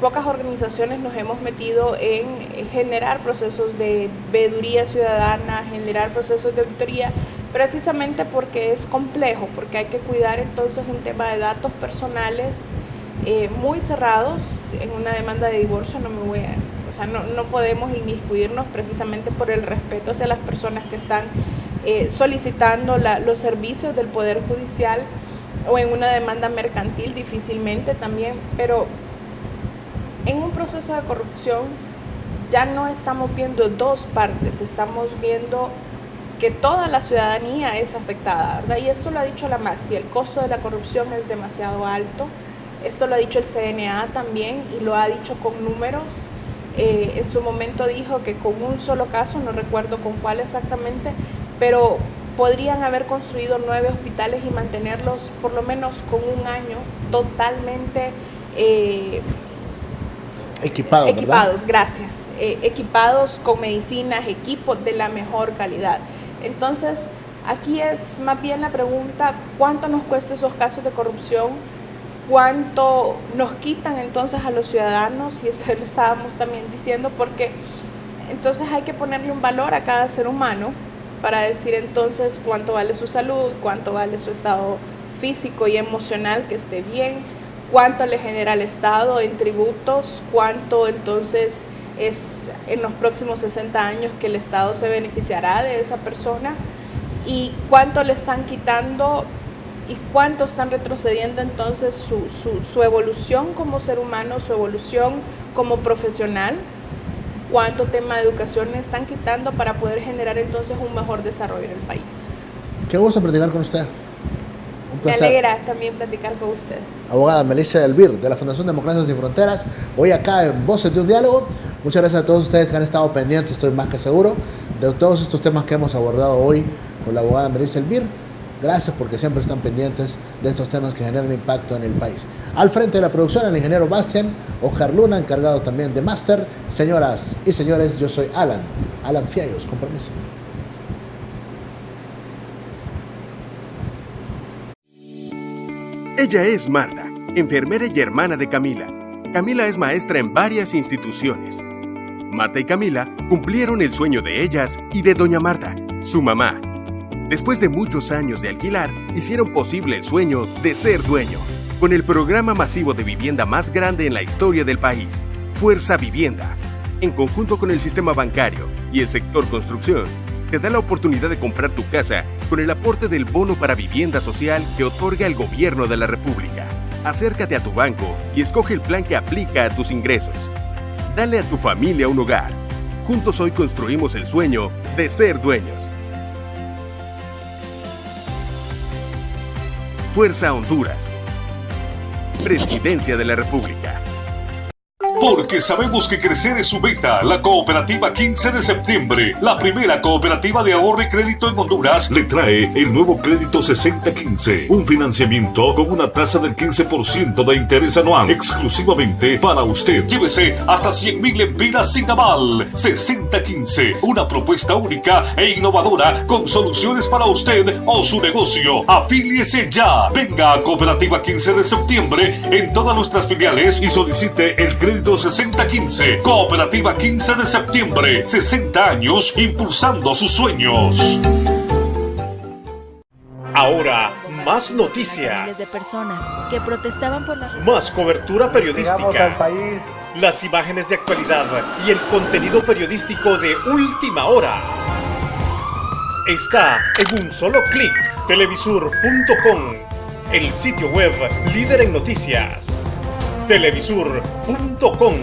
pocas organizaciones nos hemos metido en generar procesos de veeduría ciudadana, generar procesos de auditoría, precisamente porque es complejo, porque hay que cuidar entonces un tema de datos personales muy cerrados. En una demanda de divorcio no podemos inmiscuirnos, precisamente por el respeto hacia las personas que están solicitando los servicios del Poder Judicial, o en una demanda mercantil difícilmente también, pero en un proceso de corrupción ya no estamos viendo dos partes, estamos viendo que toda la ciudadanía es afectada, ¿verdad? Y esto lo ha dicho la Maxi, el costo de la corrupción es demasiado alto. Esto lo ha dicho el CNA también y lo ha dicho con números. En su momento dijo que con un solo caso, no recuerdo con cuál exactamente, pero podrían haber construido 9 hospitales y mantenerlos por lo menos con un año totalmente equipados, ¿verdad? Gracias. Equipados con medicinas, equipos de la mejor calidad. Entonces, aquí es más bien la pregunta, ¿cuánto nos cuesta esos casos de corrupción? ¿Cuánto nos quitan entonces a los ciudadanos? Y esto lo estábamos también diciendo, porque entonces hay que ponerle un valor a cada ser humano para decir entonces cuánto vale su salud, cuánto vale su estado físico y emocional, que esté bien, cuánto le genera al Estado en tributos, cuánto entonces es en los próximos 60 años que el Estado se beneficiará de esa persona, y cuánto le están quitando y cuánto están retrocediendo entonces su evolución como ser humano, su evolución como profesional, cuánto tema de educación le están quitando para poder generar entonces un mejor desarrollo en el país. Qué gusto platicar con usted. Un placer. Me alegra también platicar con usted. Abogada Melissa Elvir, de la Fundación Democracia Sin Fronteras, hoy acá en Voces de un Diálogo. Muchas gracias a todos ustedes que han estado pendientes, estoy más que seguro, de todos estos temas que hemos abordado hoy con la abogada Melissa Elvir. Gracias porque siempre están pendientes de estos temas que generan impacto en el país. Al frente de la producción, el ingeniero Bastian, Oscar Luna, encargado también de máster. Señoras y señores, yo soy Alan Fiallos, con permiso. Ella es Marta, enfermera y hermana de Camila. Camila es maestra en varias instituciones. Marta y Camila cumplieron el sueño de ellas y de doña Marta, su mamá. Después de muchos años de alquilar, hicieron posible el sueño de ser dueño, con el programa masivo de vivienda más grande en la historia del país, Fuerza Vivienda. En conjunto con el sistema bancario y el sector construcción, te da la oportunidad de comprar tu casa con el aporte del bono para vivienda social que otorga el gobierno de la República. Acércate a tu banco y escoge el plan que aplica a tus ingresos. Dale a tu familia un hogar. Juntos hoy construimos el sueño de ser dueños. Fuerza Honduras. Presidencia de la República. Porque sabemos que crecer es su meta. La Cooperativa 15 de septiembre, la primera cooperativa de ahorro y crédito en Honduras, le trae el nuevo crédito 6015, un financiamiento con una tasa del 15% de interés anual, exclusivamente para usted. Llévese hasta 100,000 lempiras sin aval. 6015, una propuesta única e innovadora con soluciones para usted o su negocio. Afíliese ya. Venga a Cooperativa 15 de septiembre en todas nuestras filiales y solicite el crédito 6015. Cooperativa 15 de septiembre, 60 años impulsando sus sueños. Ahora, más noticias. Miles de personas que protestaban por la... Más cobertura periodística. Las imágenes de actualidad y el contenido periodístico de última hora. Está en un solo clic. Televisur.com, el sitio web líder en noticias. Televisur.com.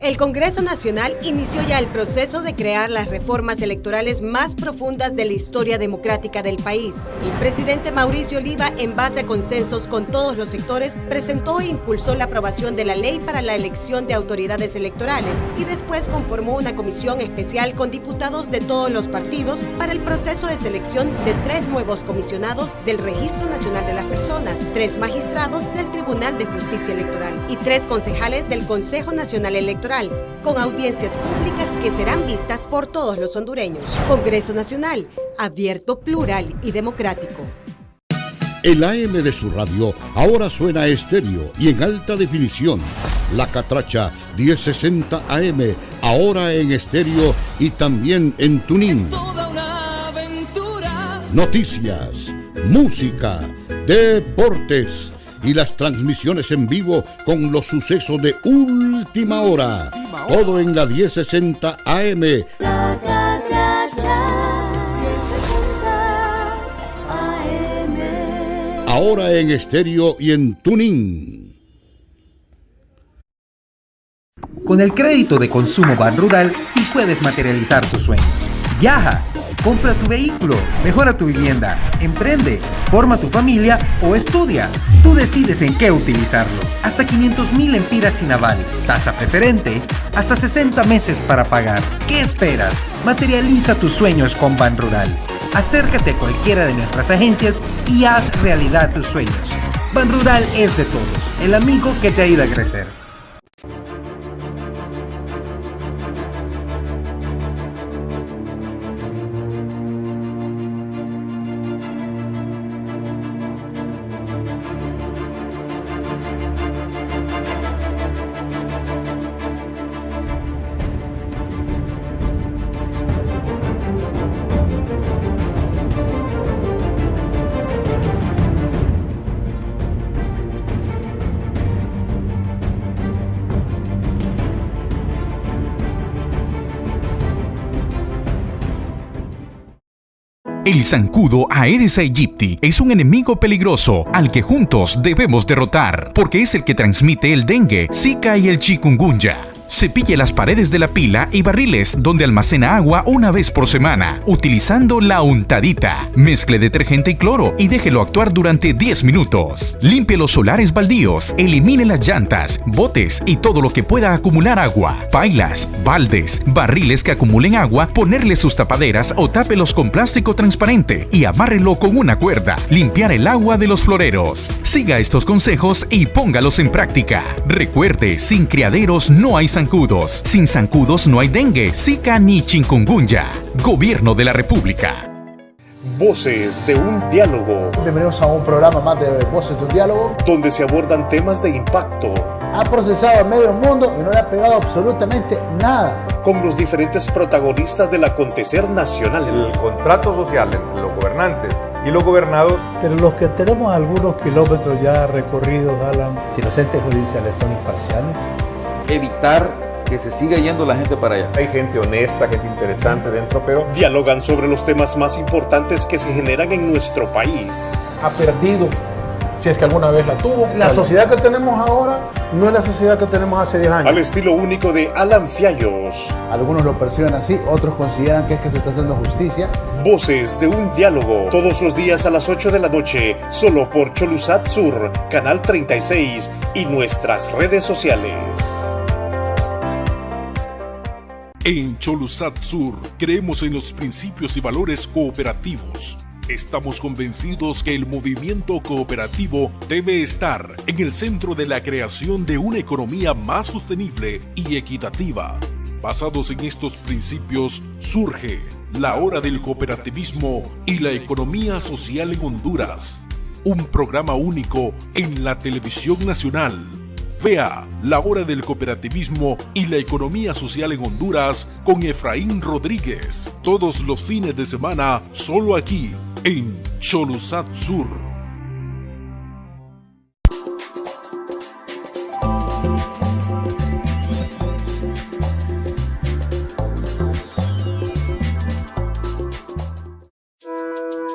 El Congreso Nacional inició ya el proceso de crear las reformas electorales más profundas de la historia democrática del país. El presidente Mauricio Oliva, en base a consensos con todos los sectores, presentó e impulsó la aprobación de la ley para la elección de autoridades electorales y después conformó una comisión especial con diputados de todos los partidos para el proceso de selección de 3 nuevos comisionados del Registro Nacional de las Personas, 3 magistrados del Tribunal de Justicia Electoral y 3 concejales del Consejo Nacional Electoral, con audiencias públicas que serán vistas por todos los hondureños. Congreso Nacional, abierto, plural y democrático. El AM de su radio ahora suena estéreo y en alta definición. La Catracha 1060 AM, ahora en estéreo y también en tuning. Noticias, música, deportes y las transmisiones en vivo con los sucesos de última hora. Todo en la 1060 AM. La Catracha 1060 AM. Ahora en estéreo y en tuning. Con el crédito de consumo Banrural, sí puedes materializar tus sueños. Viaja, compra tu vehículo, mejora tu vivienda, emprende, forma tu familia o estudia. Tú decides en qué utilizarlo. Hasta 500,000 lempiras sin aval, tasa preferente, hasta 60 meses para pagar. ¿Qué esperas? Materializa tus sueños con Banrural. Acércate a cualquiera de nuestras agencias y haz realidad tus sueños. Banrural es de todos, el amigo que te ayuda a crecer. El zancudo Aedes aegypti es un enemigo peligroso al que juntos debemos derrotar, porque es el que transmite el dengue, zika y el chikungunya. Cepille las paredes de la pila y barriles donde almacena agua una vez por semana, utilizando la untadita. Mezcle detergente y cloro y déjelo actuar durante 10 minutos. Limpie los solares baldíos, elimine las llantas, botes y todo lo que pueda acumular agua. Pailas, baldes, barriles que acumulen agua, ponerle sus tapaderas o tápelos con plástico transparente y amárrelo con una cuerda. Limpiar el agua de los floreros. Siga estos consejos y póngalos en práctica. Recuerde, sin criaderos no hay zancudos. Sin zancudos no hay dengue, zika ni chikungunya. Gobierno de la República. Voces de un diálogo. Bienvenidos a un programa más de Voces de un diálogo, donde se abordan temas de impacto. Ha procesado a medio mundo y no le ha pegado absolutamente nada. Con los diferentes protagonistas del acontecer nacional. El contrato social entre los gobernantes y los gobernados. Pero los que tenemos algunos kilómetros ya recorridos, Alan. Si los entes judiciales son imparciales. Evitar que se siga yendo la gente para allá. Hay gente honesta, gente interesante dentro, pero dialogan sobre los temas más importantes que se generan en nuestro país. Ha perdido, si es que alguna vez la tuvo. La sociedad que tenemos ahora no es la sociedad que tenemos hace 10 años. Al estilo único de Alan Fiallos. Algunos lo perciben así, otros consideran que es que se está haciendo justicia. Voces de un diálogo, todos los días a las 8 de la noche, solo por Cholusat Sur, Canal 36 y nuestras redes sociales. En Cholusat Sur creemos en los principios y valores cooperativos. Estamos convencidos que el movimiento cooperativo debe estar en el centro de la creación de una economía más sostenible y equitativa. Basados en estos principios, surge La Hora del Cooperativismo y la Economía Social en Honduras, un programa único en la televisión nacional. Vea La Hora del Cooperativismo y la Economía Social en Honduras con Efraín Rodríguez, todos los fines de semana, solo aquí, en Cholusat Sur.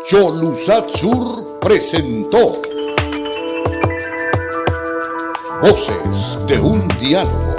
Cholusat Sur presentó Voces de un diálogo.